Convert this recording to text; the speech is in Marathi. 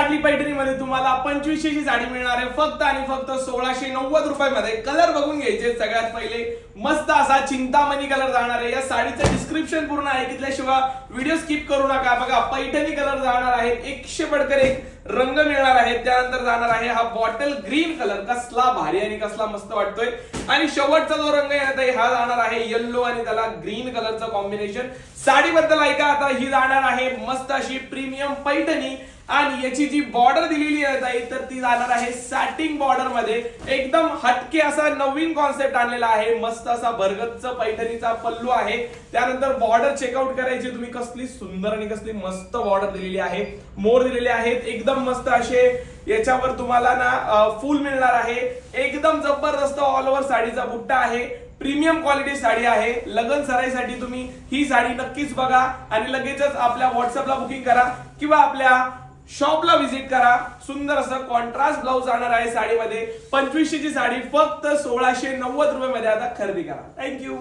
साडली पैठणीमध्ये तुम्हाला 2500 ची साडी मिळणार आहे फक्त आणि फक्त 1690 रुपयामध्ये। कलर बघून घ्यायचे। सगळ्यात पहिले मस्त असा चिंतामणी कलर जाणार आहे। या साडीचं डिस्क्रिप्शन पूर्ण ऐकल्याशिवाय व्हिडिओ स्किप करू नका। बघा पैठणी कलर जाणार आहे, 100 पडकर एक रंग मिळणार आहे। त्यानंतर जाणार आहे हा बॉटल ग्रीन कलर, कसला भारी आणि कसला मस्त वाटतोय। आणि शेवटचा जो रंग येणार आहे हा जाणार आहे येलो आणि त्याला ग्रीन कलरचं कॉम्बिनेशन। साडीबद्दल ऐका आता, ही जाणार आहे मस्त अशी प्रीमियम पैठणी आणि याची जी बॉर्डर दिलेली आहे तर ती जाणार आहे सॅटिन बॉर्डर मध्ये। एकदम हटके असा नवीन कॉन्सेप्ट आणलेला आहे। मस्त असा भरगच्च पैठणीचा पल्लू आहे। त्यानंतर बॉर्डर चेकआउट करायची तुम्ही, कसली सुंदर आणि कसली मस्त बॉर्डर दिलेली आहे। मोर दिलेले आहेत एकदम मस्त असे। याच्यावर तुम्हाला ना फुल मिळणार आहे। एकदम जबरदस्त ऑल ओव्हर साडीचा बुट्टा आहे। प्रीमियम क्वालिटी साडी आहे। लग्न सराईसाठी तुम्ही ही साडी नक्कीच बघा आणि लगेचच आपल्या व्हॉट्सअपला बुकिंग करा किंवा आपल्या शॉपला व्हिजिट करा। सुंदर असं कॉन्ट्रास्ट ब्लाउज जाणार आहे साडीमध्ये। 2500 ची साडी फक्त 1690 रुपयामध्ये आता खरेदी करा। थँक्यू।